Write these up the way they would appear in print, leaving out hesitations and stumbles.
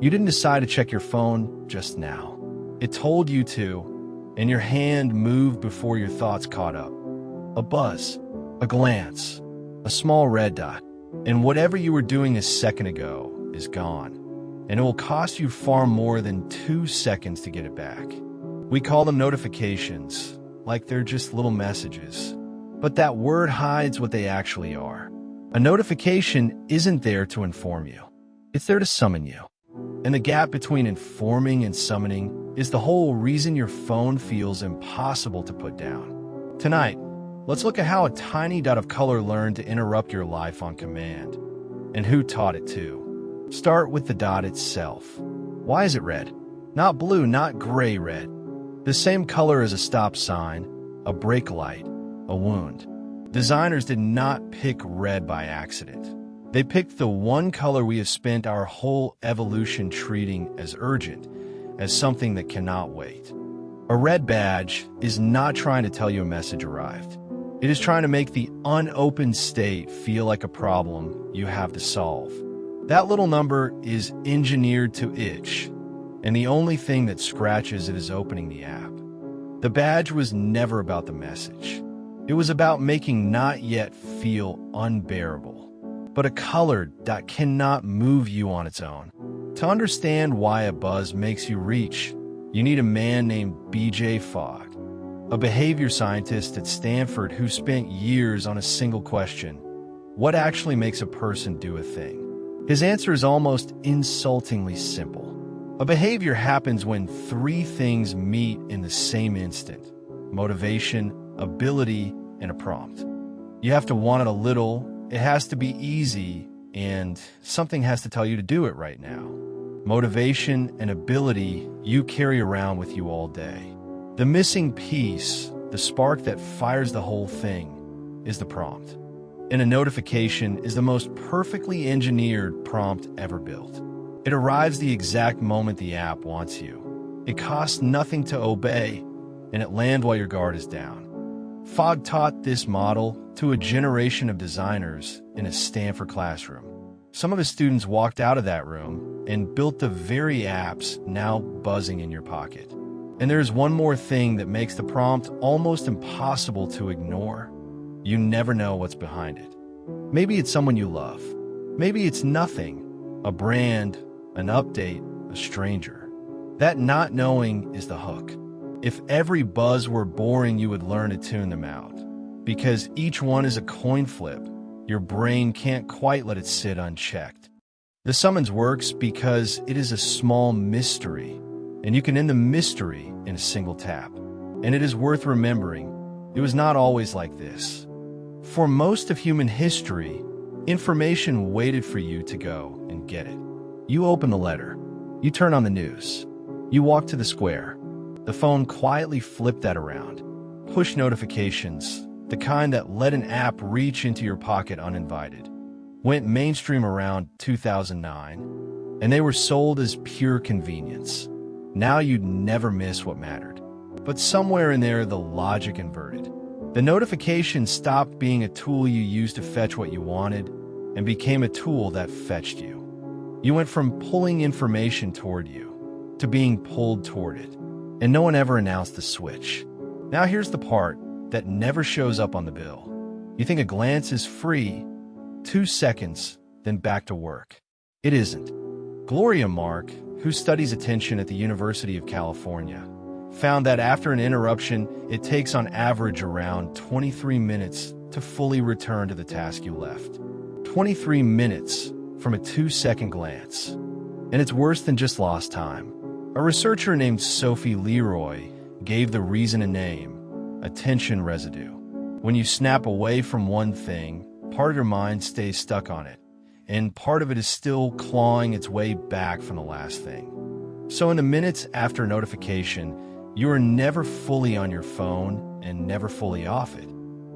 You didn't decide to check your phone just now. It told you to, and your hand moved before your thoughts caught up. A buzz, a glance, a small red dot, and whatever you were doing a second ago is gone, and it will cost you far more than 2 seconds to get it back. We call them notifications, like they're just little messages, but that word hides what they actually are. A notification isn't there to inform you. It's there to summon you. And the gap between informing and summoning is the whole reason your phone feels impossible to put down. Tonight, let's look at how a tiny dot of color learned to interrupt your life on command, and who taught it to. Start with the dot itself. Why is it red? Not blue, not gray red. The same color as a stop sign, a brake light, a wound. Designers did not pick red by accident. They picked the one color we have spent our whole evolution treating as urgent, as something that cannot wait. A red badge is not trying to tell you a message arrived. It is trying to make the unopened state feel like a problem you have to solve. That little number is engineered to itch, and the only thing that scratches it is opening the app. The badge was never about the message. It was about making not yet feel unbearable. But a colored dot cannot move you on its own. To understand why a buzz makes you reach, you need a man named B.J. Fogg, a behavior scientist at Stanford who spent years on a single question: what actually makes a person do a thing? His answer is almost insultingly simple. A behavior happens when 3 things meet in the same instant: motivation, ability, and a prompt. You have to want it a little, it has to be easy, and something has to tell you to do it right now. Motivation and ability you carry around with you all day. The missing piece, the spark that fires the whole thing, is the prompt. And a notification is the most perfectly engineered prompt ever built. It arrives the exact moment the app wants you. It costs nothing to obey, and it lands while your guard is down. Fogg taught this model to a generation of designers in a Stanford classroom. Some of his students walked out of that room and built the very apps now buzzing in your pocket. And there's one more thing that makes the prompt almost impossible to ignore. You never know what's behind it. Maybe it's someone you love. Maybe it's nothing, a brand, an update, a stranger. That not knowing is the hook. If every buzz were boring, you would learn to tune them out. Because each one is a coin flip, your brain can't quite let it sit unchecked. The summons works because it is a small mystery, and you can end the mystery in a single tap. And it is worth remembering, it was not always like this. For most of human history, information waited for you to go and get it. You open the letter. You turn on the news. You walk to the square. The phone quietly flipped that around. Push notifications, the kind that let an app reach into your pocket uninvited, went mainstream around 2009, and they were sold as pure convenience. Now you'd never miss what mattered. But somewhere in there, the logic inverted. The notification stopped being a tool you used to fetch what you wanted and became a tool that fetched you. You went from pulling information toward you to being pulled toward it. And no one ever announced the switch. Now here's the part that never shows up on the bill. You think a glance is free, 2 seconds, then back to work. It isn't. Gloria Mark, who studies attention at the University of California, found that after an interruption, it takes on average around 23 minutes to fully return to the task you left. 23 minutes from a 2-second glance. And it's worse than just lost time. A researcher named Sophie Leroy gave the reason a name: attention residue. When you snap away from one thing, part of your mind stays stuck on it, and part of it is still clawing its way back from the last thing. So in the minutes after notification, you are never fully on your phone and never fully off it.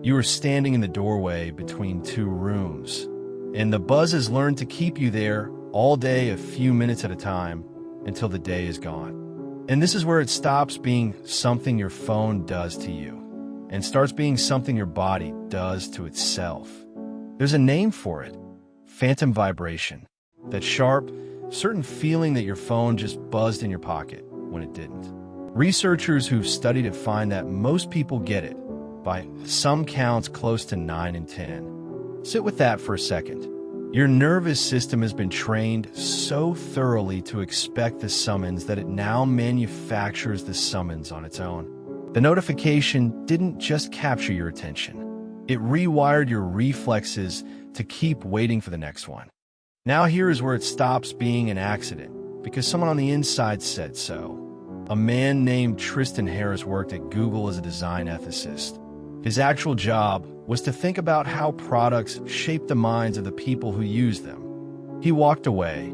You are standing in the doorway between 2 rooms, and the buzz has learned to keep you there all day, a few minutes at a time, until the day is gone. And this is where it stops being something your phone does to you and starts being something your body does to itself. There's a name for it: phantom vibration. That sharp, certain feeling that your phone just buzzed in your pocket when it didn't. Researchers who've studied it find that most people get it, by some counts close to 9 in 10. Sit with that for a second. Your nervous system has been trained so thoroughly to expect the summons that it now manufactures the summons on its own. The notification didn't just capture your attention. It rewired your reflexes to keep waiting for the next one. Now here is where it stops being an accident, because someone on the inside said so. A man named Tristan Harris worked at Google as a design ethicist. His actual job was to think about how products shape the minds of the people who use them. He walked away,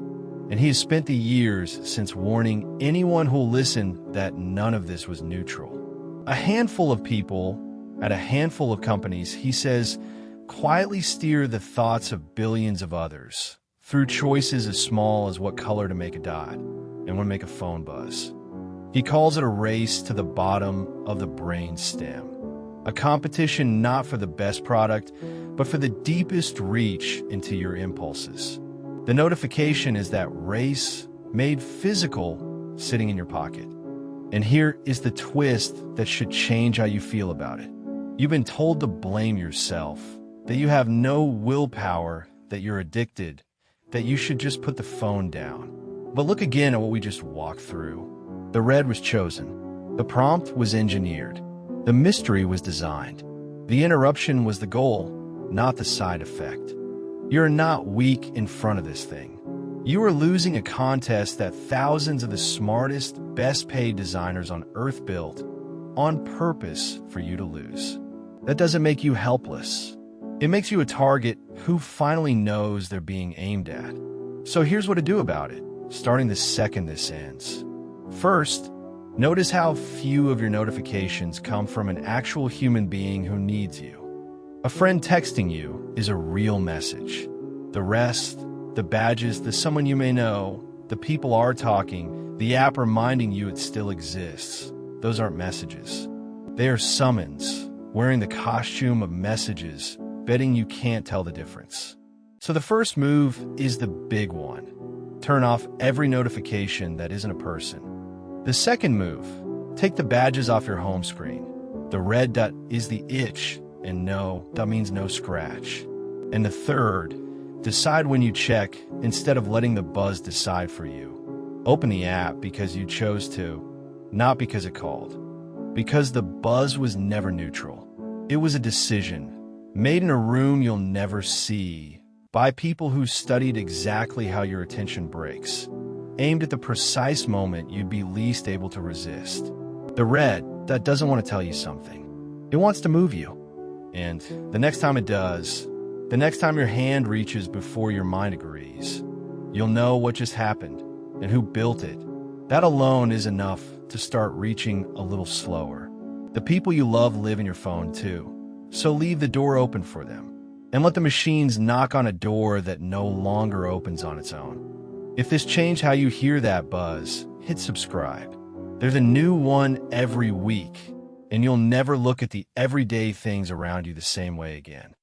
and he has spent the years since warning anyone who'll listen that none of this was neutral. A handful of people at a handful of companies, he says, quietly steer the thoughts of billions of others through choices as small as what color to make a dot and when to make a phone buzz. He calls it a race to the bottom of the brain stem. A competition not for the best product, but for the deepest reach into your impulses. The notification is that race made physical sitting in your pocket. And here is the twist that should change how you feel about it. You've been told to blame yourself, that you have no willpower, that you're addicted, that you should just put the phone down. But look again at what we just walked through. The red was chosen. The prompt was engineered. The mystery was designed. The interruption was the goal, not the side effect. You're not weak in front of this thing. You are losing a contest that thousands of the smartest, best-paid designers on Earth built on purpose for you to lose. That doesn't make you helpless. It makes you a target who finally knows they're being aimed at. So here's what to do about it, starting the second this ends. First, notice how few of your notifications come from an actual human being who needs you. A friend texting you is a real message. The rest, the badges, the someone you may know, the people are talking, the app reminding you it still exists, those aren't messages. They are summons, wearing the costume of messages, betting you can't tell the difference. So the first move is the big one. Turn off every notification that isn't a person. The second move, take the badges off your home screen. The red dot is the itch, and no, that means no scratch. And the third, decide when you check instead of letting the buzz decide for you. Open the app because you chose to, not because it called. Because the buzz was never neutral. It was a decision, made in a room you'll never see, by people who studied exactly how your attention breaks, aimed at the precise moment you'd be least able to resist. The red, that doesn't want to tell you something. It wants to move you. And the next time it does, the next time your hand reaches before your mind agrees, you'll know what just happened and who built it. That alone is enough to start reaching a little slower. The people you love live in your phone too, so leave the door open for them and let the machines knock on a door that no longer opens on its own. If this changed how you hear that buzz, hit subscribe. There's a new one every week, and you'll never look at the everyday things around you the same way again.